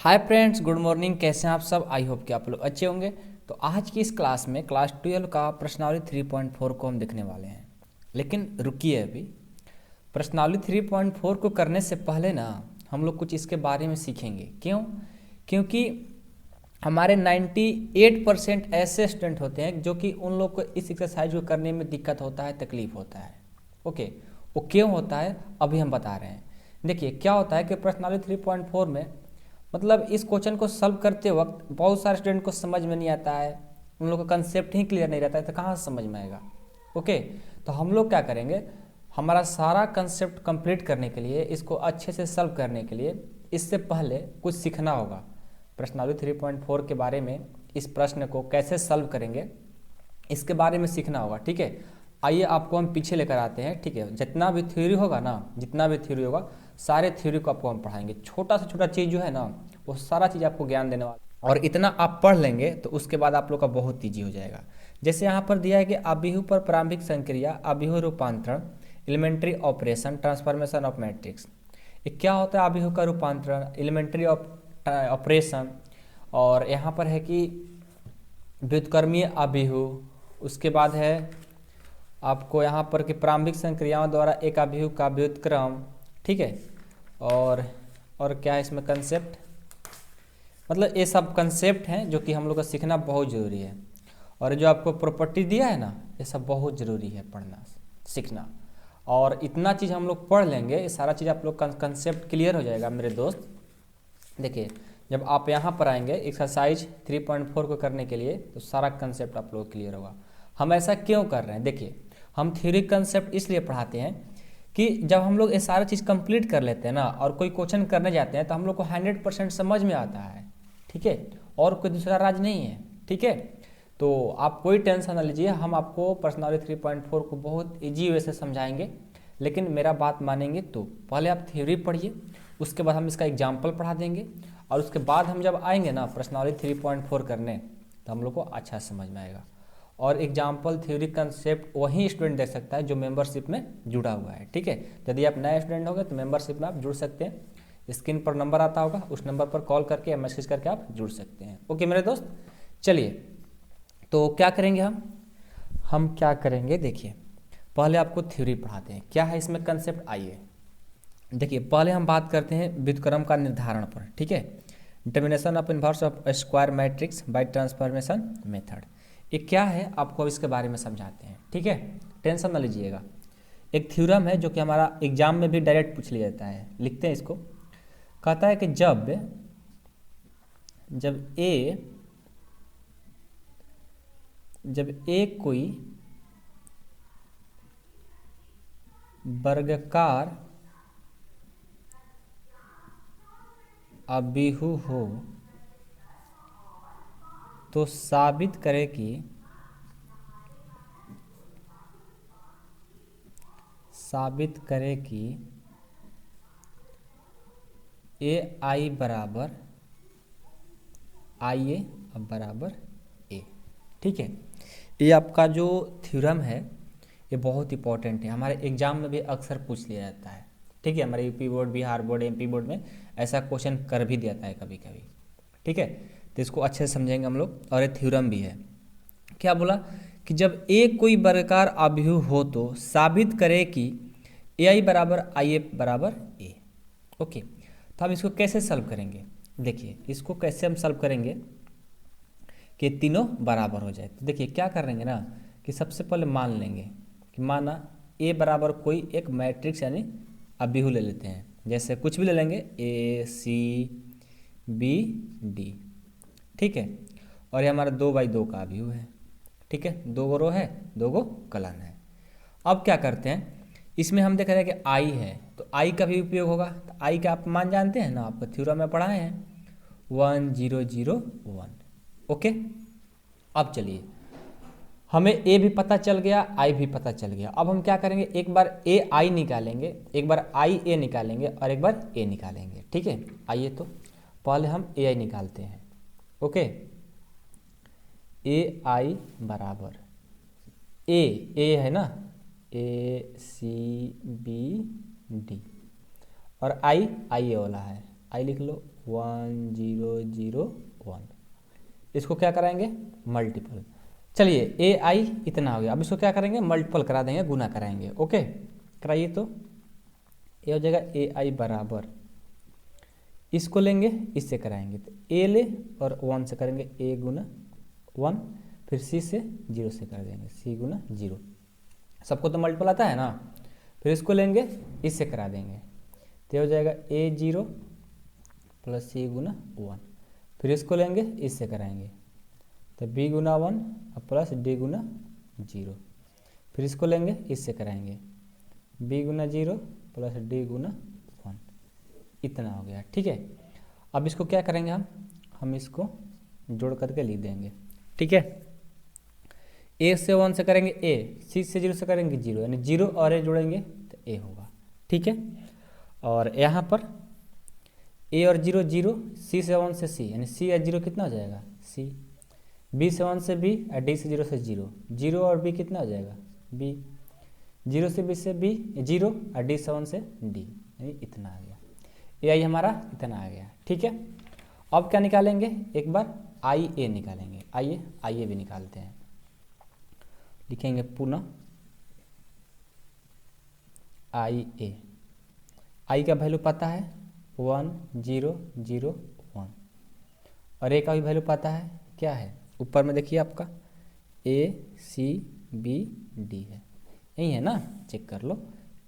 Hi friends, good morning. कैसे हैं आप सब? आई होप कि आप लोग अच्छे होंगे। तो आज की इस क्लास में क्लास 12 का प्रश्नावली 3.4 को हम देखने वाले हैं। लेकिन रुकिए, अभी प्रश्नावली 3.4 को करने से पहले ना हम लोग कुछ इसके बारे में सीखेंगे। क्यों? क्योंकि हमारे 98% ऐसे स्टूडेंट होते हैं जो कि उन लोग को इस एक्सरसाइज को करने में दिक्कत होता है, तकलीफ होता है। ओके, वो क्यों होता है अभी हम बता रहे हैं। देखिए क्या होता है कि प्रश्नावली 3.4 में मतलब इस क्वेश्चन को सॉल्व करते वक्त बहुत सारे स्टूडेंट को समझ में नहीं आता है, उन लोग का कंसेप्ट ही क्लियर नहीं रहता है, तो कहाँ से समझ में आएगा। ओके, तो हम लोग क्या करेंगे, हमारा सारा कंसेप्ट कंप्लीट करने के लिए, इसको अच्छे से सॉल्व करने के लिए इससे पहले कुछ सीखना होगा। प्रश्नावली 3.4 के बारे में, इस प्रश्न को कैसे सॉल्व करेंगे इसके बारे में सीखना होगा। ठीक है, आइए आपको हम पीछे लेकर आते हैं। ठीक है, जितना भी थ्योरी होगा ना, जितना भी थ्योरी होगा सारे थ्योरी को आपको हम पढ़ाएंगे। छोटा से छोटा चीज़ जो है ना, वो सारा चीज़ आपको ज्ञान देने वाला, और इतना आप पढ़ लेंगे तो उसके बाद आप लोग का बहुत ईजी हो जाएगा। जैसे यहाँ पर दिया है कि अभिहु पर प्रारंभिक संक्रिया, अभिहु रूपांतरण, elementary operation, transformation of matrix. ये क्या होता है? अभिहु का रूपांतरण, एलिमेंट्री ऑपरेशन, और यहाँ पर है कि व्युत्क्रमीय अभिहु। उसके बाद है आपको यहाँ पर कि प्रारंभिक संक्रियाओं द्वारा एक अभिहु का व्युत्क्रम। ठीक है, और क्या है इसमें कंसेप्ट, मतलब ये सब कंसेप्ट हैं जो कि हम लोग को सीखना बहुत ज़रूरी है। और जो आपको प्रॉपर्टी दिया है ना, ये सब बहुत ज़रूरी है पढ़ना सीखना। और इतना चीज़ हम लोग पढ़ लेंगे, ये सारा चीज़ आप लोग का कंसेप्ट क्लियर हो जाएगा मेरे दोस्त। देखिए जब आप यहाँ पर आएंगे एक्सरसाइज 3.4 को करने के लिए, तो सारा कंसेप्ट आप लोग क्लियर होगा। हम ऐसा क्यों कर रहे हैं? देखिए हम थ्योरी कंसेप्ट इसलिए पढ़ाते हैं कि जब हम लोग ये सारा चीज़ कंप्लीट कर लेते हैं ना, और कोई क्वेश्चन करने जाते हैं तो हम लोग को 100% समझ में आता है। ठीक है, और कोई दूसरा राज नहीं है। ठीक है, तो आप कोई टेंशन ना लीजिए, हम आपको प्रश्नावली 3.4 को बहुत ईजी वे से समझाएंगे। लेकिन मेरा बात मानेंगे तो पहले आप थ्योरी पढ़िए, उसके बाद हम इसका एग्जाम्पल पढ़ा देंगे, और उसके बाद हम जब आएंगे ना प्रश्नावली 3.4 करने, तो हम लोग को अच्छा समझ में आएगा। और एग्जाम्पल थ्योरी कंसेप्ट वही स्टूडेंट देख सकता है जो मेंबरशिप में जुड़ा हुआ है। ठीक है, यदि आप नए स्टूडेंट होंगे तो मेंबरशिप में आप जुड़ सकते हैं। स्क्रीन पर नंबर आता होगा, उस नंबर पर कॉल करके या मैसेज करके आप जुड़ सकते हैं। ओके मेरे दोस्त, चलिए तो क्या करेंगे हम क्या करेंगे, देखिए पहले आपको थ्योरी पढ़ाते हैं। क्या है इसमें कंसेप्ट, आइए देखिए। पहले हम बात करते हैं व्युत्क्रम का निर्धारण पर। ठीक है, determination of inverse of square matrix bye transformation method. ये क्या है आपको अब इसके बारे में समझाते हैं। ठीक है, टेंशन ना लीजिएगा। एक थ्योरम है जो कि हमारा एग्जाम में भी डायरेक्ट पूछ लिया जाता है। लिखते हैं इसको। कहता है कि जब ए कोई वर्गाकार अभिहु हो तो साबित करे कि ए आई बराबर आई ए बराबर ए। ठीक है, ये आपका जो थ्योरम है ये बहुत इंपॉर्टेंट है, हमारे एग्जाम में भी अक्सर पूछ लिया जाता है। ठीक है, हमारे UP board, Bihar board, MP board में ऐसा क्वेश्चन कर भी देता है कभी कभी। ठीक है, तो इसको अच्छे से समझेंगे हम लोग। और ये थ्योरम भी है। क्या बोला कि जब ए कोई वर्गाकार अभिहु हो तो साबित करे कि ए आई बराबर आई ए बराबर ए। ओके, तो हम इसको कैसे सॉल्व करेंगे? देखिए इसको कैसे हम सॉल्व करेंगे कि तीनों बराबर हो जाए। तो देखिए क्या करेंगे ना कि सबसे पहले मान लेंगे कि माना ए बराबर कोई एक मैट्रिक्स यानी अभिहु ले लेते हैं। जैसे कुछ भी ले लेंगे, ए सी बी डी। ठीक है, और ये हमारा 2x2 का अभिहु है। ठीक है, 2 गो रो है, 2 गो कॉलम है। अब क्या करते हैं, इसमें हम देख रहे हैं कि आई है तो आई का भी उपयोग होगा। तो आई का आप मान जानते हैं ना, आपको थ्योरम में पढ़ाए हैं 1 0 0 1। ओके, अब चलिए हमें ए भी पता चल गया, आई भी पता चल गया। अब हम क्या करेंगे, एक बार ए आई निकालेंगे, एक बार आई ए निकालेंगे, और एक बार ए निकालेंगे। ठीक है, आइए तो पहले हम ए आई निकालते हैं। ओके, ए आई बराबर ए है ना, ए सी बी डी, और आई ए वाला है, आई लिख लो 1 0 0 1। इसको क्या कराएंगे, मल्टीपल। चलिए ए आई इतना हो गया, अब इसको क्या करेंगे, मल्टीपल करा देंगे, गुना कराएंगे। ओके कराइए, तो ये हो जाएगा ए आई बराबर, इसको लेंगे इससे कराएंगे तो ए ले और 1 से करेंगे, ए गुना 1, फिर सी से 0 से कर देंगे, सी गुना 0। सबको तो मल्टीपल आता है ना, फिर इसको लेंगे इससे करा देंगे तो हो जाएगा ए 0 प्लस सी गुना 1, फिर इसको लेंगे इससे कराएंगे तो बी गुना 1 प्लस डी गुना 0, फिर इसको लेंगे इससे कराएंगे बी गुना 0 प्लस डी गुना 1, इतना हो गया। ठीक है, अब इसको क्या करेंगे, हम इसको जोड़ करके लिख देंगे। ठीक है, ए से 1 से करेंगे ए, सी से 0 से करेंगे 0, यानी 0 और ए जोड़ेंगे तो ए होगा। ठीक है, और यहाँ पर ए और 0 0, सी से 1 से सी, यानी सी या 0 कितना हो जाएगा सी, बी से 1 से बी और डी से 0 से 0, 0 और बी कितना हो जाएगा बी, 0 से बी से बी 0 और डी से 1 से डी, यानी इतना आ गया। ए आई हमारा इतना आ गया। ठीक है, अब क्या निकालेंगे, एक बार आई ए निकालेंगे। आइए आई ए भी निकालते हैं, लिखेंगे पुनः आई ए। आई का वैल्यू पता है 1 0 0 1, और ए का भी वैल्यू पता है, क्या है ऊपर में देखिए आपका ए सी बी डी है, यही है ना, चेक कर लो,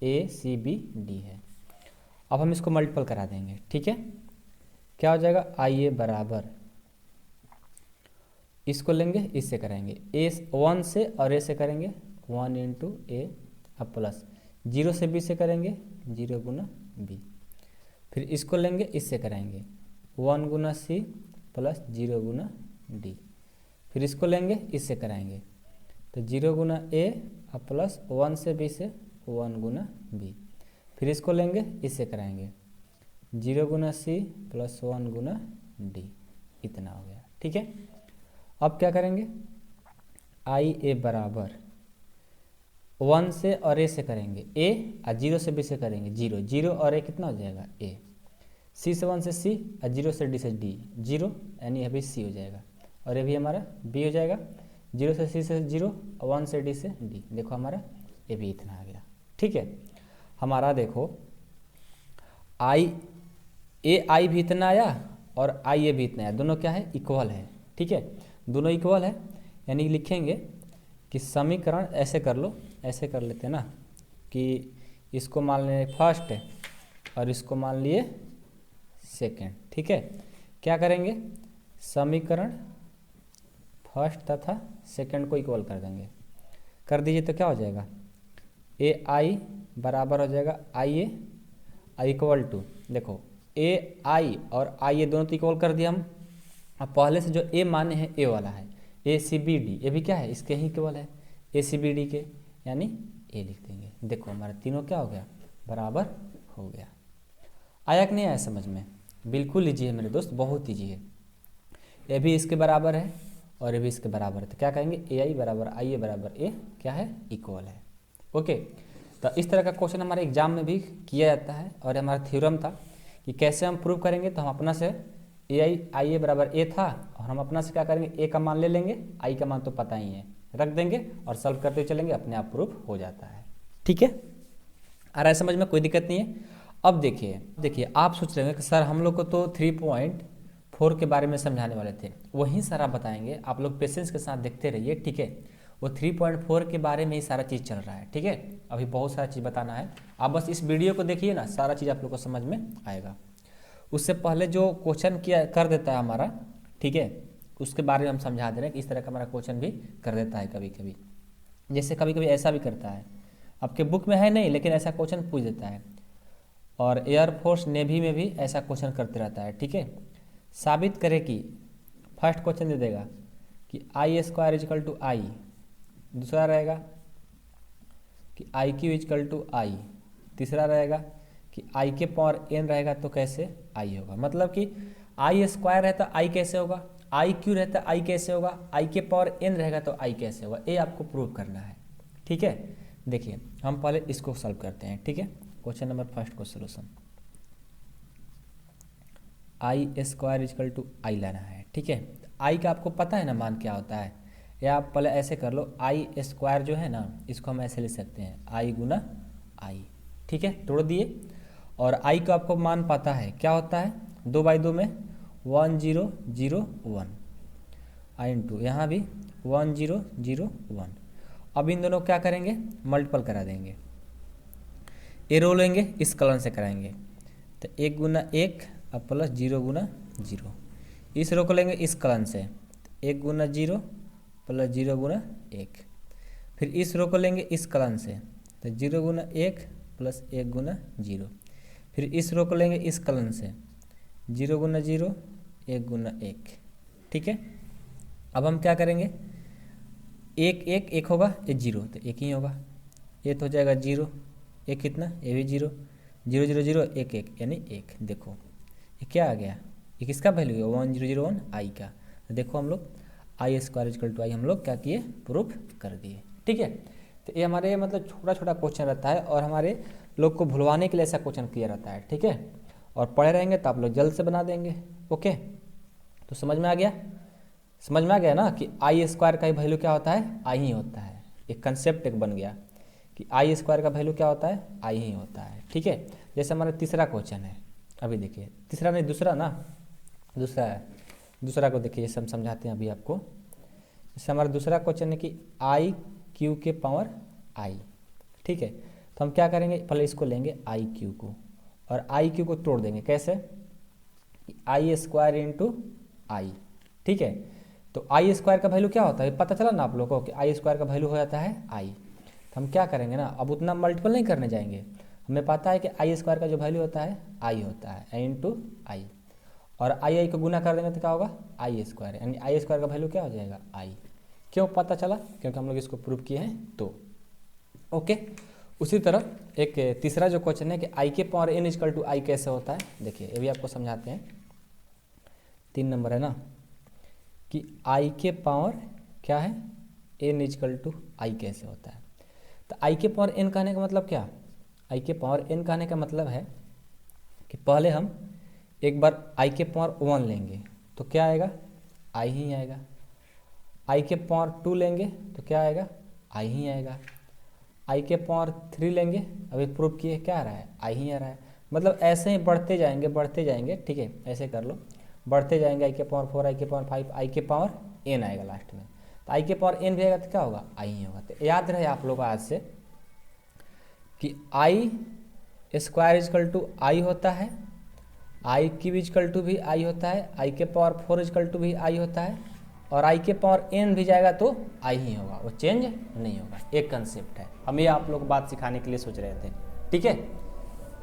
ए सी बी डी है। अब हम इसको मल्टीपल करा देंगे। ठीक है, क्या हो जाएगा, आई ए बराबर, इसको लेंगे इससे करेंगे ए 1 से और ए से करेंगे 1 इंटू ए अब प्लस 0 से बी से करेंगे 0 गुना बी, फिर इसको लेंगे इससे कराएंगे 1 गुना सी प्लस 0 गुना डी, फिर इसको लेंगे इससे कराएंगे तो 0 गुना ए और प्लस 1 से बी से 1 गुना बी, फिर इसको लेंगे इससे कराएंगे 0 गुना सी प्लस 1 गुना डी, इतना हो गया। ठीक है, अब क्या करेंगे, आई ए बराबर 1 से और ए से करेंगे ए और 0 से बी से करेंगे 0 0 और ए कितना हो जाएगा ए, सी से 1 से सी और 0 से डी से डी 0, यानी अभी सी हो जाएगा, और ये भी हमारा बी हो जाएगा, 0 से सी से 0 और 1 से डी से डी, देखो हमारा ये भी इतना आ गया। ठीक है, हमारा देखो आई ए आई भी इतना आया और आई ए भी इतना आया, दोनों क्या है इक्वल है। ठीक है, दोनों इक्वल है, यानी लिखेंगे कि समीकरण ऐसे कर लो, ऐसे कर लेते हैं ना कि इसको मान लें फर्स्ट और इसको मान लिए सेकेंड। ठीक है, क्या करेंगे, समीकरण फर्स्ट तथा सेकेंड को इक्वल कर देंगे, कर दीजिए तो क्या हो जाएगा, ए आई बराबर हो जाएगा आई ए इक्वल टू, देखो ए आई और आई ए दोनों तो इक्वल कर दिया हम, अब पहले से जो ए माने हैं ए वाला है, ए सी बी डी, ये भी क्या है इसके ही केवल है ए सी बी डी के, यानी ए लिख देंगे। देखो हमारे तीनों क्या हो गया, बराबर हो गया। आया कि नहीं आया समझ में, बिल्कुल लीजिए मेरे दोस्त, बहुत ईजी है। ये भी इसके बराबर है और ये भी इसके बराबर है, तो क्या कहेंगे ए आई बराबर आई ए बराबर ए क्या है इक्वल है। ओके, तो इस तरह का क्वेश्चन हमारे एग्जाम में भी किया जाता है, और हमारा थ्योरम था कि कैसे हम प्रूव करेंगे, तो हम अपना से ए आई ए बराबर ए था और हम अपना से क्या करेंगे, ए का मान ले लेंगे, आई का मान तो पता ही है, रख देंगे और सॉल्व करते चलेंगे, अपने आप प्रूफ हो जाता है। ठीक है, आ रहा है समझ में, कोई दिक्कत नहीं है। अब देखिए आप सोच रहे हैं कि सर हम लोग को तो 3.4 के बारे में समझाने वाले थे, वहीं सारा बताएंगे, आप लोग पेशेंस के साथ देखते रहिए। ठीक है, वो 3.4 के बारे में ही सारा चीज़ चल रहा है। ठीक है, अभी बहुत सारा चीज़ बताना है, आप बस इस वीडियो को देखिए ना, सारा चीज़ आप लोग को समझ में आएगा। उससे पहले जो क्वेश्चन किया कर देता है हमारा, ठीक है, उसके बारे में हम समझा दे रहे हैं कि इस तरह का हमारा क्वेश्चन भी कर देता है कभी कभी, जैसे कभी कभी ऐसा भी करता है, आपके बुक में है नहीं लेकिन ऐसा क्वेश्चन पूछ देता है, और एयरफोर्स नेवी में भी ऐसा क्वेश्चन करते रहता है। ठीक है, साबित करें कि फर्स्ट क्वेश्चन दे देगा कि आई स्क्वायर इजकल टू आई, दूसरा रहेगा कि आई क्यू इजकल टू आई, तीसरा रहेगा कि आई के पावर एन रहेगा तो कैसे आई होगा, मतलब कि आई स्क्वायर रहता आई कैसे होगा, आई क्यू रहता आई कैसे होगा, आई के पावर एन रहेगा तो आई कैसे होगा, ये आपको प्रूव करना है। ठीक है, देखिए हम पहले इसको सॉल्व करते हैं। ठीक है, क्वेश्चन नंबर फर्स्ट को solution, I square is equal to I लाना है। ठीक है, आई का आपको पता है ना मान क्या होता है, या आप पहले ऐसे कर लो, आई स्क्वायर जो है ना इसको हम ऐसे ले सकते हैं आई गुना आई। ठीक है, तोड़ दिए, और आई का आपको मान पता है क्या होता है, 2/2 में 1001 आई इंटू यहाँ भी 1001। अब इन दोनों क्या करेंगे, मल्टीपल करा देंगे, ए रो लेंगे इस कलन से कराएंगे, तो 1 गुना 1 अब प्लस 0 गुना 0, इस रो को लेंगे इस कलन से, 1 गुना 0 प्लस 0 गुना 1, फिर इस रो को लेंगे इस कलन से, तो 0 गुना 1 प्लस 1 गुना 0, फिर इस रो को लेंगे इस कलन से, 0 गुना 0 1 गुना 1। ठीक है, अब हम क्या करेंगे, 1 होगा, ये 0 तो 1 ही होगा, ये तो हो जाएगा 0, एक कितना, ये भी 0, 0 0 0 1 1 यानी 1। देखो ये क्या आ गया, ये किसका वैल्यू है, 1001 आई का। तो देखो हम लोग आई स्क्वायर इजकल टू आई हम लोग क्या किए, प्रूफ कर दिए। ठीक है, तो ये हमारे मतलब छोटा छोटा क्वेश्चन रहता है, और हमारे लोग को भुलवाने के लिए ऐसा क्वेश्चन किया रहता है। ठीक है, और पढ़े रहेंगे तो आप लोग जल्द से बना देंगे। ओके, तो समझ में आ गया, समझ में आ गया ना कि आई स्क्वायर का वैल्यू क्या होता है, आई ही होता है। एक कंसेप्ट एक बन गया कि आई स्क्वायर का वैल्यू क्या होता है, आई ही होता है। ठीक है, जैसे हमारा तीसरा क्वेश्चन है, अभी देखिए, तीसरा नहीं दूसरा ना, दूसरा है, दूसरा को देखिए, जैसे हम समझाते हैं अभी आपको। जैसे हमारा दूसरा क्वेश्चन है कि आई क्यू के पावर आई। ठीक है, तो हम क्या करेंगे, पहले इसको लेंगे आई क्यू को, और आई क्यू को तोड़ देंगे कैसे, आई स्क्वायर इंटू आई। ठीक है, तो आई स्क्वायर का वैल्यू क्या होता है पता चला ना आप लोगों को, कि आई स्क्वायर का वैल्यू हो जाता है आई। तो हम क्या करेंगे ना, अब उतना मल्टीपल नहीं करने जाएंगे, हमें पता है कि आई स्क्वायर का जो वैल्यू होता है आई होता है, आई इंटू आई, और आई को गुना कर देंगे तो क्या होगा, आई स्क्वायर, यानी आई स्क्वायर का वैल्यू क्या हो जाएगा, आई। क्यों पता चला, क्योंकि हम लोग इसको प्रूव किए हैं। तो ओके, उसी तरह एक तीसरा जो क्वेश्चन है कि आई के पावर एन इजकल टू आई कैसे होता है, देखिए ये भी आपको समझाते हैं। 3 नंबर है ना, कि आई के पावर क्या है, एन इजकल टू आई कैसे होता है। तो आई के पावर एन कहने का मतलब क्या, आई के पावर एन कहने का मतलब है कि पहले हम एक बार आई के पावर 1 लेंगे तो क्या आएगा, आई ही आएगा। आई के पावर 2 लेंगे तो क्या आएगा, आई ही आएगा। आई के पावर 3 लेंगे, अभी प्रूफ किए क्या आ रहा है, आई ही आ रहा है। मतलब ऐसे ही बढ़ते जाएंगे बढ़ते जाएंगे। ठीक है, ऐसे कर लो, बढ़ते जाएंगे, आई के पावर 4, आई के पावर 5, आई के पावर एन आएगा लास्ट में। तो आई के पावर एन भी आएगा तो क्या होगा, आई ही होगा। तो याद रहे आप लोग आज से कि आई स्क्वायर इजकल टू आई होता है, आई क्यूब इजकल टू भी आई होता है, आई के पावर 4 इजकल टू भी आई होता है, और आई के पावर एन भी जाएगा तो आई ही होगा, वो चेंज नहीं होगा। एक कंसेप्ट है, हम ये आप लोग बात सिखाने के लिए सोच रहे थे। ठीक है,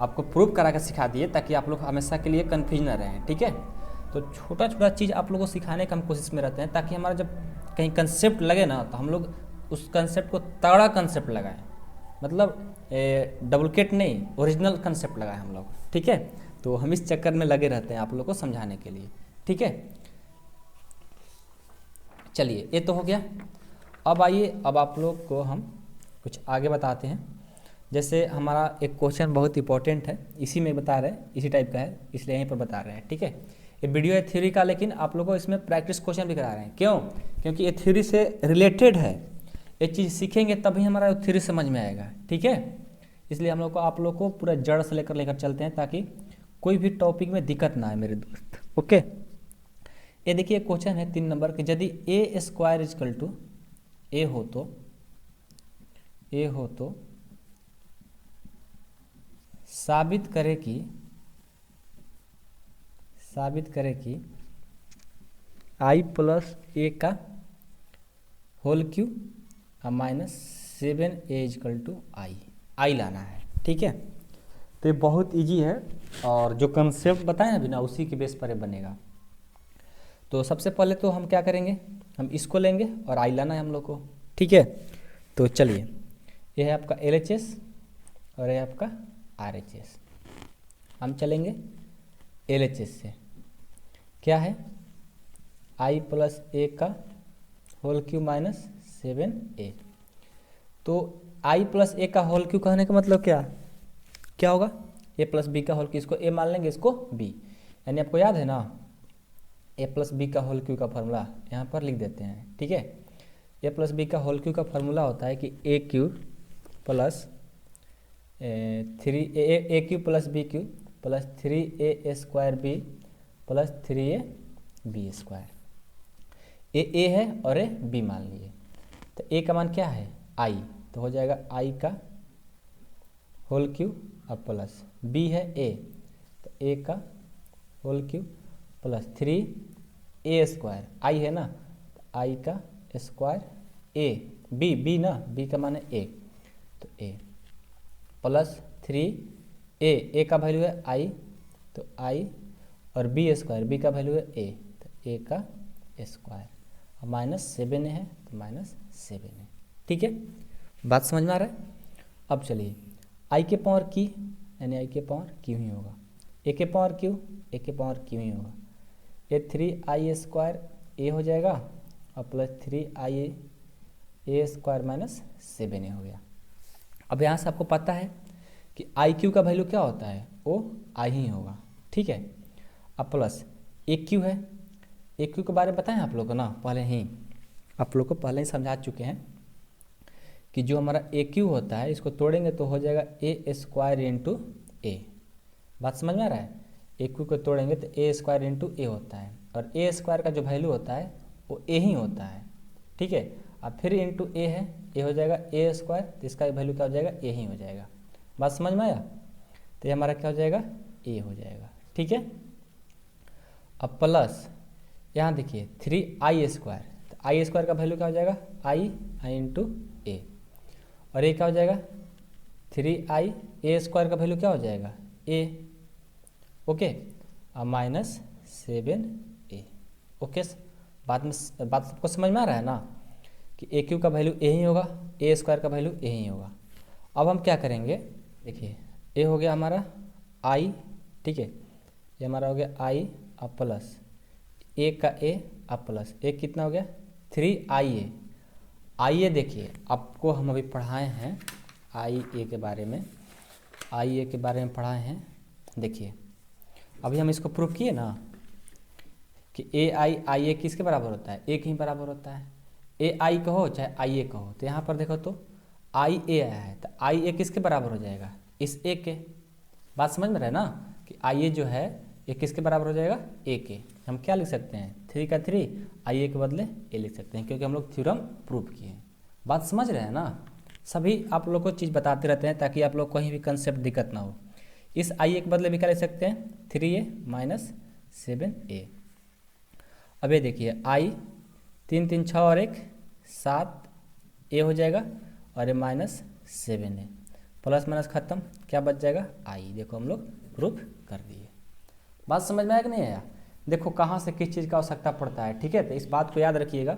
आपको प्रूव करा कर सिखा दिए ताकि आप लोग हमेशा के लिए कन्फ्यूज न रहें। ठीक है, तो छोटा छोटा चीज़ आप लोगों को सिखाने का हम कोशिश में रहते हैं, ताकि हमारा जब कहीं कंसेप्ट लगे ना तो हम लोग उस कंसेप्ट को तगड़ा कंसेप्ट लगाएं, मतलब डुप्लीकेट नहीं, ओरिजिनल कंसेप्ट लगाएं हम लोग। ठीक है, तो हम इस चक्कर में लगे रहते हैं आप लोग को समझाने के लिए। ठीक है, चलिए ये तो हो गया। अब आइए, अब आप लोग को हम कुछ आगे बताते हैं। जैसे हमारा एक क्वेश्चन बहुत इंपॉर्टेंट है, इसी में बता रहे हैं, इसी टाइप का है, इसलिए यहीं पर बता रहे हैं। ठीक है, ये वीडियो है थ्योरी का, लेकिन आप लोगों को इसमें प्रैक्टिस क्वेश्चन भी करा रहे हैं। क्यों, क्योंकि ये थ्योरी से रिलेटेड है, ये चीज़ सीखेंगे तभी हमारा थ्योरी समझ में आएगा। ठीक है, इसलिए हम लोग को आप लोग को पूरा जड़ से लेकर चलते हैं, ताकि कोई भी टॉपिक में दिक्कत ना आए मेरे दोस्त। ओके, ये देखिए क्वेश्चन है 3 नंबर के, यदि A square is equal to A हो तो साबित करे कि आई प्लस ए का whole cube minus 7a is equal to I लाना है। ठीक है, तो ये बहुत इजी है, और जो कंसेप्ट बताएं अभी ना उसी के बेस पर ये बनेगा। तो सबसे पहले तो हम क्या करेंगे, हम इसको लेंगे और आई लाना है हम लोग को। ठीक है, तो चलिए, ये है आपका LHS और ये आपका RHS। हम चलेंगे LHS से, क्या है, आई प्लस ए का होल क्यू माइनस 7a। तो आई प्लस ए का होल क्यू कहने का मतलब क्या होगा, ए plus B whole whole Q, इसको ए मान लेंगे, इसको बी, यानी आपको याद है ना A plus B whole whole क्यू का फॉर्मूला, यहाँ पर लिख देते हैं। ठीक है, A plus B whole whole क्यू का फॉर्मूला होता है कि A cube plus 3 A cube plus B cube plus 3a² B plus 3ab²। A है और ए बी मान लिए, तो ए का मान क्या है आई, तो हो जाएगा आई का होल क्यू और प्लस बी है ए, तो ए का होल क्यू प्लस 3a², आई है ना, तो आई का स्क्वायर ए, बी ना, बी का मान है ए, तो ए प्लस 3a का वैल्यू है आई, तो आई और b², बी का वैल्यू है ए, तो ए का स्क्वायर और -7 है, तो -7 है। ठीक है, बात समझ में आ रहा है। अब चलिए आई के पावर की, यानी आई के पावर क्यू ही होगा, ए के पावर क्यू, ए के पावर क्यू ही होगा, ये 3i² ए हो जाएगा और प्लस 3i² -7 हो गया। अब यहाँ से आपको पता है कि आई क्यू का वैल्यू क्या होता है, वो आई ही होगा। ठीक है, अब प्लस ए क्यू है, ए क्यू के बारे में बताएं आप लोग को ना, पहले ही आप लोग को पहले ही समझा चुके हैं कि जो हमारा ए क्यू होता है इसको तोड़ेंगे तो हो जाएगा a² इंटू ए। बात समझ में आ रहा है, ए क्यू को तोड़ेंगे तो a² इंटू ए होता है, और a² का जो वैल्यू होता है वो ए ही होता है। ठीक है, अब फिर इंटू ए है, ए हो जाएगा a², तो इसका वैल्यू क्या हो जाएगा, ए ही हो जाएगा। बात समझ में आया, तो ये हमारा क्या हो जाएगा, ए हो जाएगा। ठीक है, अब प्लस यहाँ देखिए 3i², तो i² का वैल्यू क्या हो जाएगा, आई इंटू ए, और ये क्या हो जाएगा 3i, a² का वैल्यू क्या हो जाएगा ए, ओके, और -7a। ओके, बात सबको समझ में आ रहा है ना कि ए क्यू का वैल्यू ए ही होगा, a² का वैल्यू ए ही होगा। अब हम क्या करेंगे, देखिए ए हो गया हमारा आई, ठीक है, ये हमारा हो गया आई और प्लस ए का ए और प्लस ए कितना हो गया 3ia। आइए देखिए, आपको हम अभी पढ़ाए हैं IA के बारे में, IA के बारे में पढ़ाए हैं। देखिए अभी हम इसको प्रूफ किए ना कि AI किसके बराबर होता है, एक ही बराबर होता है। AI कहो चाहे IA कहो, तो यहाँ पर देखो तो IA आया है, तो IA किसके बराबर हो जाएगा, इस A के। बात समझ में रहे ना कि IA जो है ये किसके बराबर हो जाएगा, A के। हम क्या लिख सकते हैं, 3 का 3 IA के बदले A लिख सकते हैं, क्योंकि हम लोग थ्योरम प्रूफ किए हैं। बात समझ रहे हैं ना, सभी आप लोग को चीज़ बताते रहते हैं ताकि आप लोग कहीं भी कंसेप्ट दिक्कत ना हो। इस IA के बदले भी क्या लिख सकते हैं, 3a -7a। अब ये देखिए आई 3 3 6 और 1 7 ए हो जाएगा, और ये -7 है, प्लस माइनस खत्म, क्या बच जाएगा आई। देखो हम लोग प्रूफ कर दिए। बात समझ में आया कि नहीं आया, देखो कहाँ से किस चीज़ का आवश्यकता पड़ता है। ठीक है, तो इस बात को याद रखिएगा,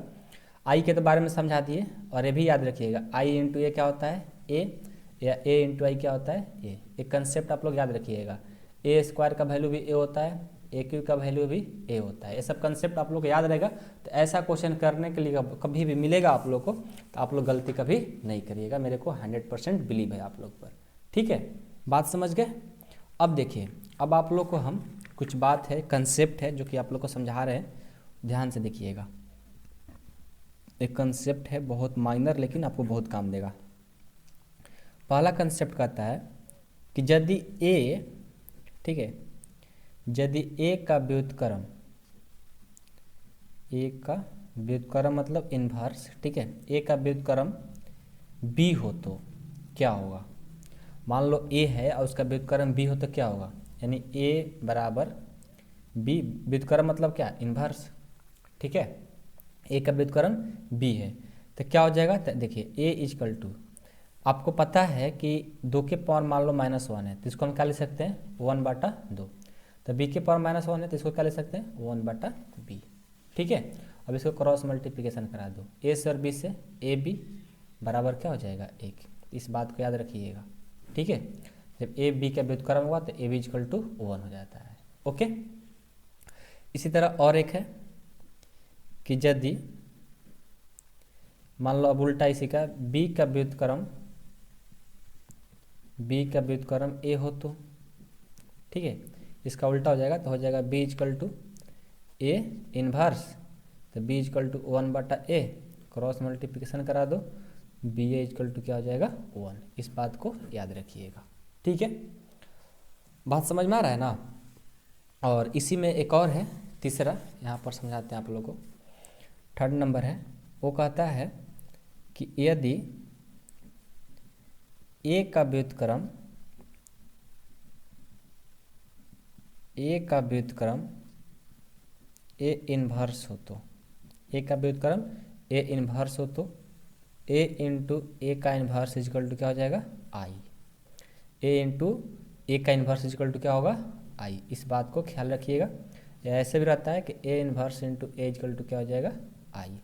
आई के तो बारे में समझा दिए, और ये भी याद रखिएगा आई इंटू ए क्या होता है ए, या ए इंटू आई क्या होता है ए। एक कंसेप्ट आप लोग याद रखिएगा, a² का वैल्यू भी ए होता है, ए क्यू का वैल्यू भी ए होता है। ये सब कंसेप्ट आप लोग को याद रहेगा, तो ऐसा क्वेश्चन करने के लिए कभी भी मिलेगा आप लोग को, तो आप लोग गलती कभी नहीं करिएगा, मेरे को 100% बिलीव है आप लोग पर। ठीक है, बात समझ गए। अब देखिए, अब आप लोग को हम कुछ बात है, कंसेप्ट है जो कि आप लोग को समझा रहे हैं, ध्यान से देखिएगा। एक कंसेप्ट है बहुत माइनर, लेकिन आपको बहुत काम देगा। पहला कंसेप्ट कहता है कि यदि ए, ठीक है, यदि ए का व्युत्क्रम, ए का व्युत्क्रम मतलब इन्वर्स, ठीक है, ए का व्युत्क्रम बी हो तो क्या होगा। मान लो ए है और उसका व्युत्क्रम बी हो तो क्या होगा, यानी ए बराबर बी, व्युत्क्रम मतलब क्या, इन्वर्स। ठीक है, ए का व्युत्क्रम बी है तो क्या हो जाएगा, तो देखिए ए इजकल टू, आपको पता है कि 2 के पावर मान लो -1 है, तो इसको हम क्या लिख सकते हैं 1/2। तो b के पावर -1 है तो इसको क्या लिख सकते हैं 1/b। ठीक है, अब इसको क्रॉस मल्टीप्लिकेशन करा दो, ए से और बी से, ए बी बराबर क्या हो जाएगा 1। इस बात को याद रखिएगा। ठीक है, जब ए बी का व्युत्क्रम हुआ तो ए बी इजकल टू 1 हो जाता है। ओके, इसी तरह और एक है कि यदि मान लो अब उल्टा इसी का, b का व्युत्क्रम ए हो तो, ठीक है, इसका उल्टा हो जाएगा तो हो जाएगा B is equal to A inverse, तो B is equal to 1/a, cross multiplication करा दो, बी ए इजकल टू क्या हो जाएगा 1। इस बात को याद रखिएगा, ठीक है। बात समझ में आ रहा है ना। और इसी में एक और है तीसरा, यहाँ पर समझाते हैं आप लोगों को। थर्ड नंबर है, वो कहता है कि यदि ए का व्युत्क्रम ए इनवर्स हो तो, ए का व्युत्क्रम ए इनवर्स हो तो ए इंटू ए का इन्वर्स इजकल टू क्या हो जाएगा आई। ए इंटू ए का इन्वर्स इजकल टू क्या होगा आई। इस बात को ख्याल रखिएगा। ऐसे भी रहता है कि A inverse into A is equal to क्या हो जाएगा आई।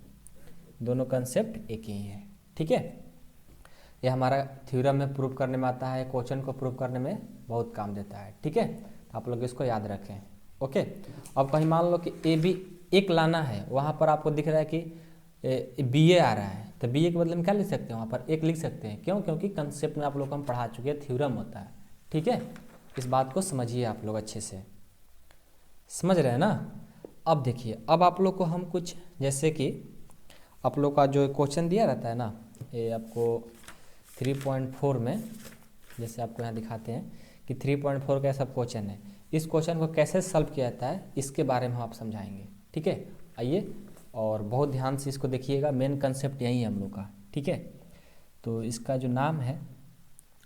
दोनों कंसेप्ट एक ही है, ठीक है। ये हमारा थ्योरम में प्रूव करने में आता है, क्वेश्चन को प्रूव करने में बहुत काम देता है, ठीक है। तो आप लोग इसको याद रखें, ओके। अब कहीं मान लो कि ए बी एक लाना है, वहाँ पर आपको दिख रहा है कि बी ए आ रहा है, तो बी ए के बदले में क्या लिख सकते हैं, वहाँ पर एक लिख सकते हैं। क्यों? क्योंकि कंसेप्ट में आप लोग को हम पढ़ा चुके हैं, थ्योरम होता है, ठीक है। इस बात को समझिए आप लोग अच्छे से, समझ रहे हैं ना। अब देखिए, अब आप लोग को हम कुछ, जैसे कि आप लोग का जो क्वेश्चन दिया रहता है ना, ये आपको 3.4 में, जैसे आपको यहाँ दिखाते हैं कि 3.4 का सब क्वेश्चन है। इस क्वेश्चन को कैसे सॉल्व किया जाता है इसके बारे में आप समझाएंगे, ठीक है। आइए और बहुत ध्यान से इसको देखिएगा, मेन कंसेप्ट यही है हम लोग का, ठीक है। तो इसका जो नाम है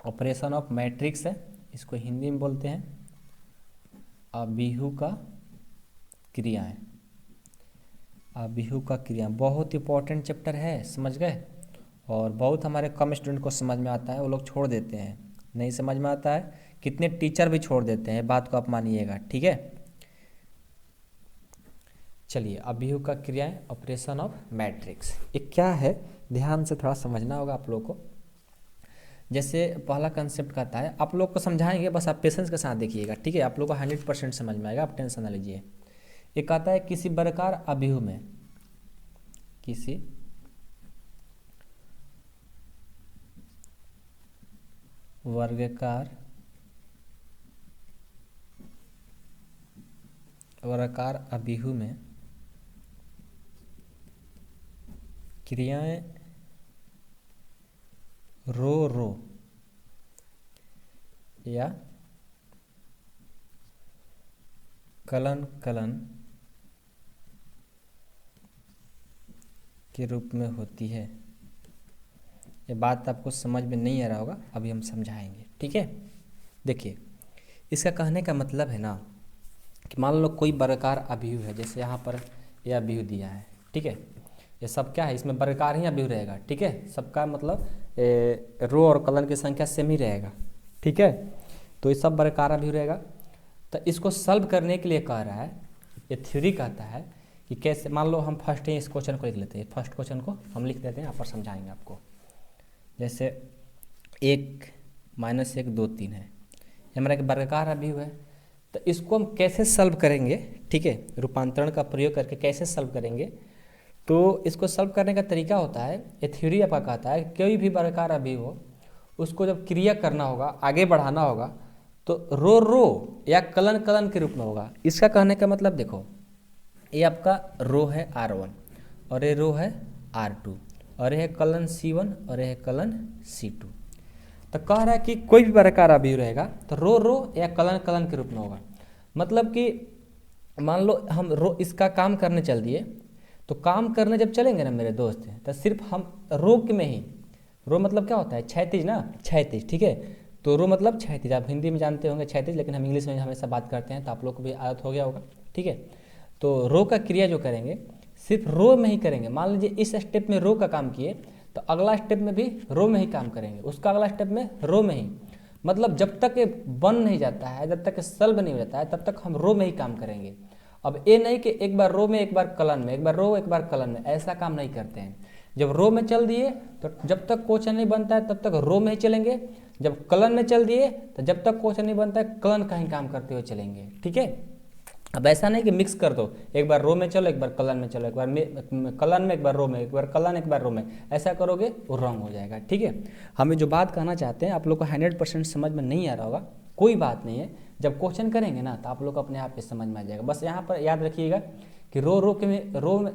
ऑपरेशन ऑफ मैट्रिक्स है, इसको हिंदी में बोलते हैं अबीहू का क्रियाएं। अबीहू का क्रिया बहुत इंपॉर्टेंट चैप्टर है, समझ गए। और बहुत हमारे कम स्टूडेंट को समझ में आता है, वो लोग छोड़ देते हैं, नहीं समझ में आता है। कितने टीचर भी छोड़ देते हैं, बात को आप मानिएगा, ठीक है। चलिए, अबीहू का क्रियाएं, ऑपरेशन ऑफ मैट्रिक्स, ये क्या है ध्यान से थोड़ा समझना होगा आप लोग को। जैसे पहला कंसेप्ट कहता है, आप लोग को समझाएंगे, बस आप पेशेंस के साथ देखिएगा, ठीक है। आप लोग को 100% समझ में आएगा, आप टेंशन ना लीजिए। ये कहता है किसी वर्गाकार अबीहू में, किसी वर्गाकार अबीहू में क्रियाएं रो रो या कलन कलन के रूप में होती है। ये बात आपको समझ में नहीं आ रहा होगा, अभी हम समझाएंगे, ठीक है। देखिए, इसका कहने का मतलब है ना कि मान लो कोई वर्गाकार अबीहू है, जैसे यहाँ पर ये अबीहू दिया है, ठीक है। ये सब क्या है, इसमें वर्गाकार ही अबीहू रहेगा, ठीक है। सबका मतलब रो और कलन की संख्या सेम ही रहेगा, ठीक है। तो ये सब वर्गाकार अबीहू रहेगा। तो इसको सॉल्व करने के लिए कह रहा है, ये थ्योरी कहता है कि कैसे। मान लो हम फर्स्ट इस क्वेश्चन को लिख लेते हैं, फर्स्ट क्वेश्चन को हम लिख देते हैं, यहाँ पर समझाएंगे आपको। जैसे 1 - 1 2 3 है, ये हमारा एक वर्गाकार अबीहू है। तो इसको हम कैसे सॉल्व करेंगे, ठीक है, रूपांतरण का प्रयोग करके कैसे सॉल्व करेंगे। तो इसको सॉल्व करने का तरीका होता है, ये थ्योरी आपका कहता है कोई भी वर्गाकार अबीहू हो, उसको जब क्रिया करना होगा, आगे बढ़ाना होगा, तो रो रो या कलन कलन के रूप में होगा। इसका कहने का मतलब देखो, ये आपका रो है R1 और ये रो है R2 और यह है कलन C1 और यह है कलन C2। तो कह रहा है कि कोई भी वर्गाकार अबीहू रहेगा तो रो रो या कलन कलन के रूप में होगा। मतलब कि मान लो हम रो इसका काम करने चल दिए, तो काम करने जब चलेंगे ना मेरे दोस्त, तो सिर्फ हम रो के में ही, रो मतलब क्या होता है क्षैतिज ना, क्षैतिज, ठीक है। तो रो मतलब क्षैतिज, आप हिंदी में जानते होंगे क्षैतिज, लेकिन हम इंग्लिश में हमेशा बात करते हैं, तो आप लोग को भी आदत हो गया होगा, ठीक है। तो रो का क्रिया जो करेंगे सिर्फ रो में ही करेंगे। मान लीजिए इस स्टेप में रो का काम किए, तो अगला स्टेप में भी रो में ही काम करेंगे, उसका अगला स्टेप में रो में ही। मतलब जब तक ये बन नहीं जाता है, जब तक सॉल्व नहीं हो जाता है, तब तक हम रो में ही काम करेंगे। अब ये नहीं कि एक बार रो में एक बार कलन में, एक बार रो एक बार कलन में, ऐसा काम नहीं करते हैं। जब रो में चल दिए तो जब तक क्वेश्चन नहीं बनता है तब तक रो में ही चलेंगे। जब कलन में चल दिए तो जब तक क्वेश्चन नहीं बनता है कलन का ही काम करते हुए चलेंगे, ठीक है। अब ऐसा नहीं कि मिक्स कर दो, एक बार रो में चलो एक बार कलन में चलो, एक बार कलन में एक बार रो में, एक बार कलन एक बार रो में, ऐसा करोगे वो रॉन्ग हो जाएगा, ठीक है। हमें जो बात कहना चाहते हैं, आप लोग को 100% समझ में नहीं आ रहा होगा, कोई बात नहीं है, जब क्वेश्चन करेंगे ना तो आप लोग को अपने आप पे समझ में आ जाएगा। बस यहाँ पर याद रखिएगा कि रो में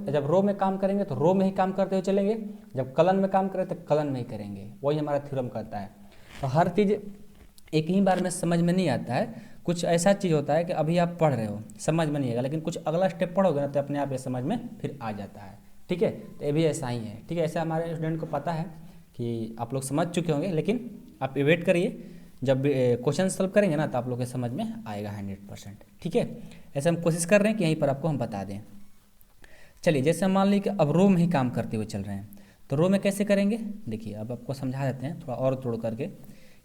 जब रो में काम करेंगे तो रो में ही काम करते हुए चलेंगे, जब कलन में काम करें तो कलन में ही करेंगे, वही हमारा थ्योरम कहता है। तो हर चीज़ एक ही बार में समझ में नहीं आता है, कुछ ऐसा चीज़ होता है कि अभी आप पढ़ रहे हो समझ में नहीं आएगा, लेकिन कुछ अगला स्टेप पढ़ोगे ना तो अपने आप ये समझ में फिर आ जाता है। ठीक है, तो ये भी ऐसा ही है। ठीक है, ऐसा हमारे स्टूडेंट को पता है कि आप लोग समझ चुके होंगे, लेकिन आप वेट करिए, जब क्वेश्चन सॉल्व करेंगे ना तो आप लोग के समझ में आएगा 100%। ठीक है, ऐसे हम कोशिश कर रहे हैं कि यहीं पर आपको हम बता दें। चलिए, जैसे हम मान लीजिए कि अब रो में ही काम करते हुए चल रहे हैं, तो रो में कैसे करेंगे देखिए, अब आपको समझा देते हैं थोड़ा और तोड़ करके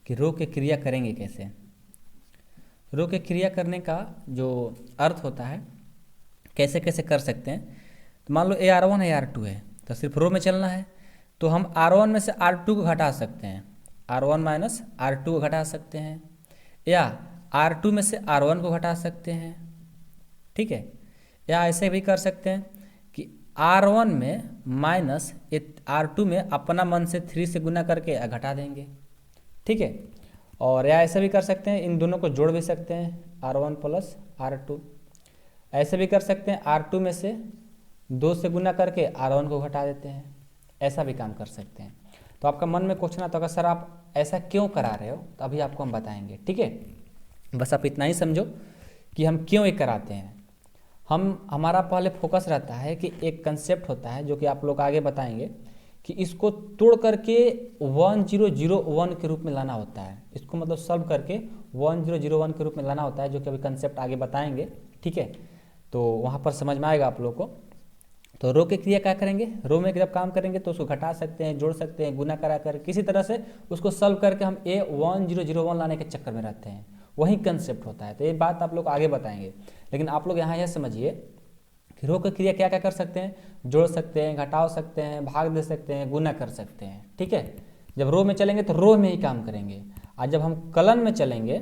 कि रो के क्रिया करेंगे कैसे। रो के क्रिया करने का जो अर्थ होता है कैसे कैसे कर सकते हैं, तो मान लो AR1 है AR2 है, तो सिर्फ रो में चलना है, तो हम R1 में से R2 को घटा सकते हैं, R1 माइनस R2 को घटा सकते हैं, या R2 में से R1 को घटा सकते हैं। ठीक है, या ऐसे भी कर सकते हैं कि R1 में माइनस R2 में अपना मन से 3 से गुना करके घटा देंगे। ठीक है, और या ऐसे भी कर सकते हैं, इन दोनों को जोड़ भी सकते हैं, R1 प्लस R2। ऐसे भी कर सकते हैं, R2 में से 2 से गुना करके R1 को घटा देते हैं, ऐसा भी काम कर सकते हैं। तो आपका मन में क्वेश्चन आता होगा सर आप ऐसा क्यों करा रहे हो, तो अभी आपको हम बताएंगे। ठीक है, बस आप इतना ही समझो कि हम क्यों ये कराते हैं। हमारा पहले फोकस रहता है कि एक कंसेप्ट होता है जो कि आप लोग आगे बताएंगे कि इसको तोड़ करके 1001 के रूप में लाना होता है, इसको मतलब सॉल्व करके 1001 के रूप में लाना होता है, जो कि अभी कंसेप्ट आगे बताएंगे। ठीक है, तो वहाँ पर समझ में आएगा आप लोग को। तो रो की क्रिया क्या करेंगे, रो में जब काम करेंगे तो उसको घटा सकते हैं, जोड़ सकते हैं, गुना करा कर किसी तरह से उसको सॉल्व करके हम 1001 लाने के चक्कर में रहते हैं, वही कंसेप्ट होता है। तो ये बात आप लोग आगे बताएंगे, लेकिन आप लोग यहाँ यह समझिए कि रो की क्रिया क्या क्या कर सकते हैं, जोड़ सकते हैं, घटाव सकते हैं, भाग दे सकते हैं, गुना कर सकते हैं। ठीक है, जब रो में चलेंगे तो रो में ही काम करेंगे, और जब हम कलन में चलेंगे,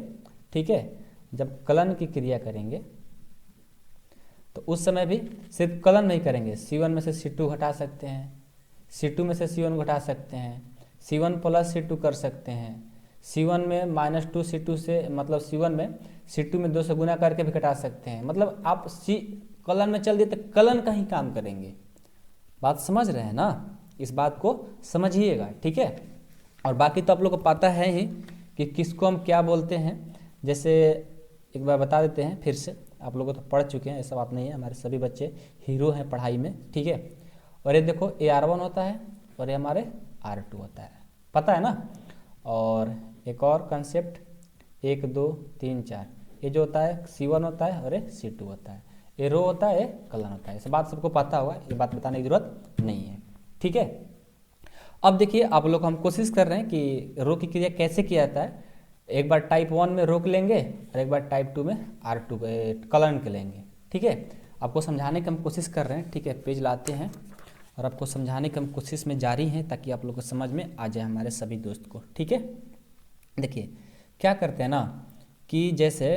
ठीक है, जब कलन की क्रिया करेंगे तो उस समय भी सिर्फ कलन नहीं करेंगे, C1 में से C2 घटा सकते हैं, C2 में से C1 घटा सकते हैं, C1 प्लस C2 कर सकते हैं, C1 में -2 C2 से मतलब C1 में C2 में 2 से गुना करके भी घटा सकते हैं। मतलब आप कलन में चल दिए तो कलन का ही काम करेंगे। बात समझ रहे हैं ना, इस बात को समझिएगा। ठीक है, और बाकी तो आप लोग को पता है ही कि किसको हम क्या बोलते हैं। जैसे एक बार बता देते हैं फिर से, आप लोग तो पढ़ चुके हैं, ऐसा बात नहीं है, हमारे सभी बच्चे हीरो हैं पढ़ाई में। ठीक है, और ये देखो AR1 होता है और ये हमारे R2 होता है, पता है ना। और एक और कंसेप्ट 1 2 3 4, ये जो होता है C1 होता है और ये C2 होता है, ये रो होता है, ये कलन होता है। इस बात सबको पता होगा, ये बात बताने की जरूरत नहीं है। ठीक है, अब देखिए आप लोग हम कोशिश कर रहे हैं कि रो की क्रिया कैसे किया जाता है। एक बार टाइप 1 में रो के लेंगे और एक बार टाइप 2 में R2 कलन के लेंगे। ठीक है, आपको समझाने की हम कोशिश कर रहे हैं। ठीक है, पेज लाते हैं और आपको समझाने की हम कोशिश में जारी हैं ताकि आप लोग को समझ में आ जाए, हमारे सभी दोस्त को। ठीक है, देखिए क्या करते हैं ना कि जैसे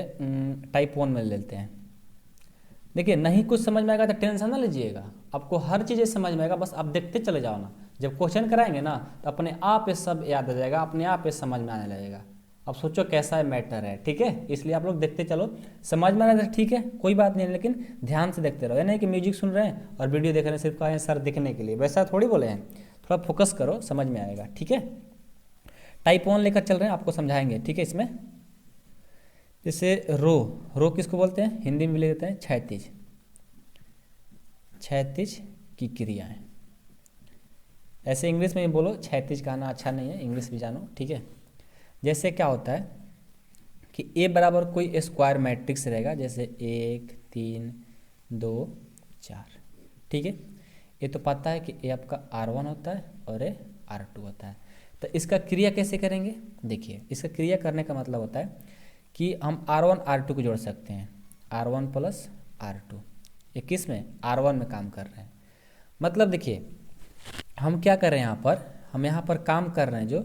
टाइप 1 में लेते हैं। देखिए नहीं कुछ समझ में आएगा तो टेंशन ना लीजिएगा, आपको हर चीज़ समझ में आएगा, बस आप देखते चले जाओ ना। जब क्वेश्चन कराएंगे ना तो अपने आप ये सब याद आ जाएगा, अपने आप ये समझ में आने लगेगा। अब सोचो कैसा मैटर है। ठीक है, इसलिए आप लोग देखते चलो, समझ में आ रहा है ठीक है कोई बात नहीं, लेकिन ध्यान से देखते रहो। ये नहीं कि म्यूजिक सुन रहे हैं और वीडियो देख रहे हैं सिर्फ कहें सर दिखने के लिए, वैसा थोड़ी बोले हैं। थोड़ा फोकस करो, समझ में आएगा। ठीक है, टाइप 1 लेकर चल रहे हैं, आपको समझाएंगे। ठीक है, इसमें जैसे रो किसको बोलते हैं, हिंदी में भी ले देते हैं क्षैतिज की क्रियाएं। ऐसे इंग्लिश में भी बोलो, क्षैतिज कहना अच्छा नहीं है, इंग्लिश भी जानो। ठीक है, जैसे क्या होता है कि A बराबर कोई स्क्वायर मैट्रिक्स रहेगा, जैसे 1 3 2 4। ठीक है, ये तो पता है कि A आपका R1 होता है और ये R2 होता है। तो इसका क्रिया कैसे करेंगे, देखिए इसका क्रिया करने का मतलब होता है कि हम R1 R2 को जोड़ सकते हैं, R1 प्लस R2। ये किस में, R1 में काम कर रहे हैं। मतलब देखिए हम क्या कर रहे हैं यहाँ पर, हम यहाँ पर काम कर रहे हैं जो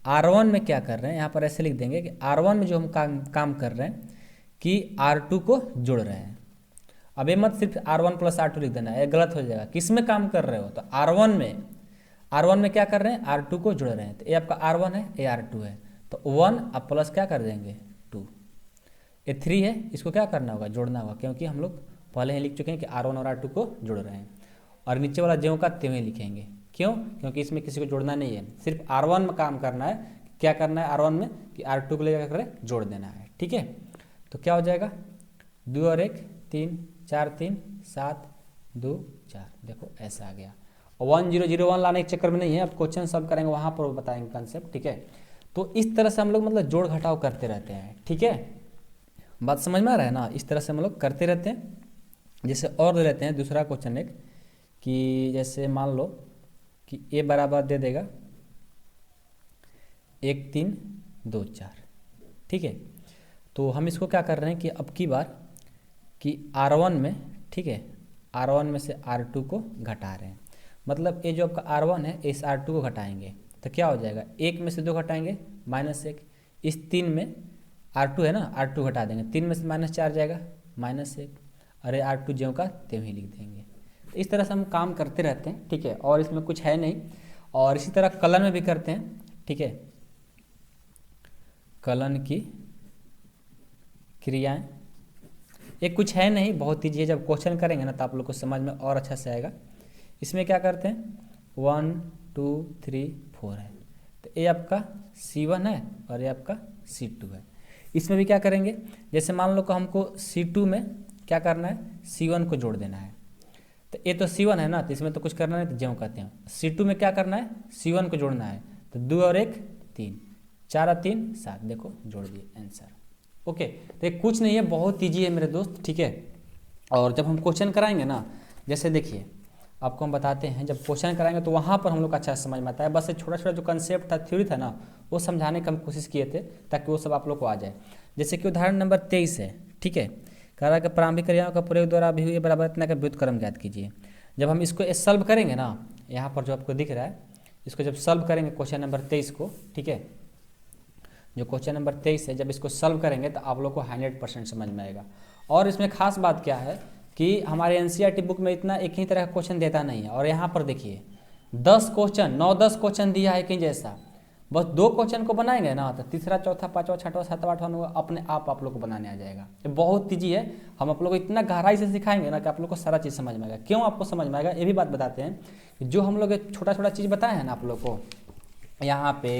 R1 में क्या कर रहे हैं, यहाँ पर ऐसे लिख देंगे कि R1 में जो हम काम कर रहे हैं कि R2 को जोड़ रहे हैं। अब ये मत सिर्फ R1 प्लस R2 लिख देना, ये गलत हो जाएगा। किस में काम कर रहे हो, तो R1 में क्या कर रहे हैं, R2 को जोड़ रहे हैं। तो ये आपका R1 है, ये R2 है, तो 1 अब प्लस क्या कर देंगे 2। ये 3 है, इसको क्या करना होगा, जोड़ना होगा, क्योंकि हम लोग पहले ही लिख चुके हैं कि R1 और R2 को जोड़ रहे हैं। और नीचे वाला ज्यों का त्यों ही लिखेंगे। क्यों? क्योंकि इसमें किसी को जोड़ना नहीं है, सिर्फ R1 में काम करना है। क्या करना है R1 में कि R2 को लेकर करें, जोड़ देना है। ठीक है, तो क्या हो जाएगा, 2 और 1 3, 4 3 7 2 4, देखो ऐसा आ गया। 1001 लाने के चक्कर में नहीं है, अब क्वेश्चन सॉल्व करेंगे वहाँ पर बताएंगे कंसेप्ट। ठीक है, तो इस तरह से हम लोग मतलब जोड़ घटाव करते रहते हैं। ठीक है, बात समझ में आ रहा है ना, इस तरह से हम लोग करते रहते हैं। जैसे और दे लेते हैं दूसरा क्वेश्चन एक, कि जैसे मान लो कि a बराबर दे देगा 1 3 2 4। ठीक है, तो हम इसको क्या कर रहे हैं कि अब की बार कि R1 में, ठीक है, R1 में से R2 को घटा रहे हैं। मतलब ये जो आपका R1 है इस R2 को घटाएंगे तो क्या हो जाएगा, 1 में से 2 घटाएंगे -1, इस 3 में R2 है ना, R2 घटा देंगे, 3 में से -4 जाएगा -1, अरे R2 ज्यों का त्यों ही लिख देंगे। तो इस तरह से हम काम करते रहते हैं। ठीक है, और इसमें कुछ है नहीं। और इसी तरह कलन में भी करते हैं। ठीक है, कलन की क्रियाएं, ये कुछ है नहीं, बहुत ईजी है। जब क्वेश्चन करेंगे ना तो आप लोग को समझ में और अच्छा से आएगा। इसमें क्या करते हैं, 1 2 3 4 है, तो ये आपका C1 है और ये आपका C2 है। इसमें भी क्या करेंगे, जैसे मान लो कि हमको C2 में क्या करना है, C1 को जोड़ देना है। तो ये तो C1 है ना, तो इसमें तो कुछ करना नहीं, तो ज्यों कहते हैं। C2 में क्या करना है, C1 को जोड़ना है, तो 2 और 1 3, 4 और 3 7, देखो जोड़ दिए आंसर। ओके, तो ये कुछ नहीं है, बहुत ईजी है मेरे दोस्त। ठीक है, और जब हम क्वेश्चन कराएंगे ना, जैसे देखिए आपको हम बताते हैं, जब क्वेश्चन कराएंगे तो वहाँ पर हम लोग अच्छा समझ में आता है। बस ये छोटा छोटा जो कंसेप्ट था, थ्योरी था ना, वो समझाने का हम कोशिश किए थे ताकि वो सब आप लोग को आ जाए। जैसे कि उदाहरण नंबर 23 है। ठीक है, कह रहा है कि प्रारंभिक क्रियाओं का प्रयोग द्वारा भी हुई बराबर इतना का व्युत्क्रम ज्ञात कीजिए। जब हम इसको सॉल्व करेंगे ना, यहाँ पर जो आपको दिख रहा है, इसको जब सॉल्व करेंगे क्वेश्चन नंबर 23 को, ठीक है, जो क्वेश्चन नंबर 23 है, जब इसको सॉल्व करेंगे तो आप लोग को 100% समझ में आएगा। और इसमें खास बात क्या है कि हमारे एनसीईआरटी बुक में इतना एक ही तरह का क्वेश्चन देता नहीं है। और यहाँ पर देखिए 10 क्वेश्चन, 9-10 क्वेश्चन दिया है कहीं जैसा, बस 2 क्वेश्चन को बनाएंगे ना तो तीसरा चौथा पाँचवा छठवा सातवां आठवां अपने आप लोग को बनाने आ जाएगा। ये बहुत ईजी है, हम आप लोग को इतना गहराई से सिखाएंगे ना कि आप लोग को सारा चीज़ समझ में आएगा। क्यों आपको समझ में आएगा, ये भी बात बताते हैं कि जो हम लोग छोटा छोटा चीज़ बताए हैं ना आप लोग को, यहाँ पे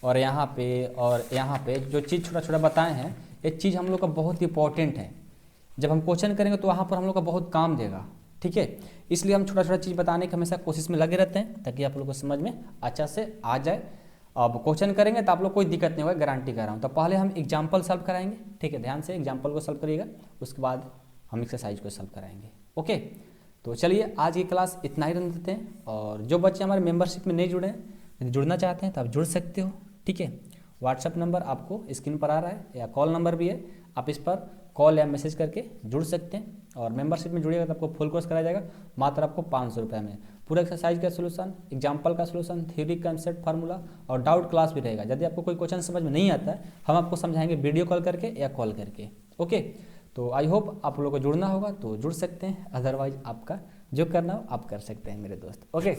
और यहाँ पे और यहाँ पे जो चीज़ छोटा छोटा बताए हैं, ये चीज़ हम लोग का बहुत इंपॉर्टेंट है। जब हम क्वेश्चन करेंगे तो वहाँ पर हम लोग का बहुत काम देगा। ठीक है, इसलिए हम छोटा छोटा चीज़ बताने की हमेशा कोशिश में लगे रहते हैं ताकि आप लोग को समझ में अच्छा से आ जाए। अब क्वेश्चन करेंगे तो आप लोग कोई दिक्कत नहीं होगा, गारंटी कर रहा हूँ। तो पहले हम एग्जाम्पल सॉल्व कराएंगे। ठीक है, ध्यान से एग्जाम्पल को सॉल्व करिएगा, उसके बाद हम एक्सरसाइज को सॉल्व कराएंगे। ओके, तो चलिए आज की क्लास इतना ही रन देते हैं। और जो बच्चे हमारे मेंबरशिप में नहीं जुड़े हैं, यदि जुड़ना चाहते हैं तो आप जुड़ सकते हो। ठीक है, व्हाट्सअप नंबर आपको स्क्रीन पर आ रहा है या कॉल नंबर भी है, आप इस पर कॉल या मैसेज करके जुड़ सकते हैं। और मेंबरशिप में जुड़िएगा तो आपको फुल कोर्स कराया जाएगा मात्र आपको 500 रुपये में। पूरा एक्सरसाइज का सोल्यूशन, एग्जाम्पल का सोल्यूशन, थ्योरी कंसेप्ट फार्मूला और डाउट क्लास भी रहेगा। यदि आपको कोई क्वेश्चन समझ में नहीं आता है, हम आपको समझाएंगे वीडियो कॉल करके या कॉल करके। ओके, तो आई होप आप लोगों को जुड़ना होगा तो जुड़ सकते हैं, अदरवाइज आपका जो करना हो आप कर सकते हैं मेरे दोस्त। ओके,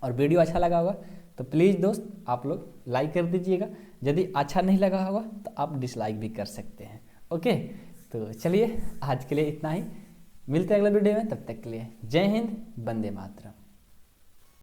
और वीडियो अच्छा लगा होगा तो प्लीज़ दोस्त आप लोग लाइक कर दीजिएगा। यदि अच्छा नहीं लगा होगा तो आप डिसलाइक भी कर सकते हैं। ओके, तो चलिए आज के लिए इतना ही, मिलते हैं अगले वीडियो में, तब तक के लिए जय हिंद, वंदे मातरम।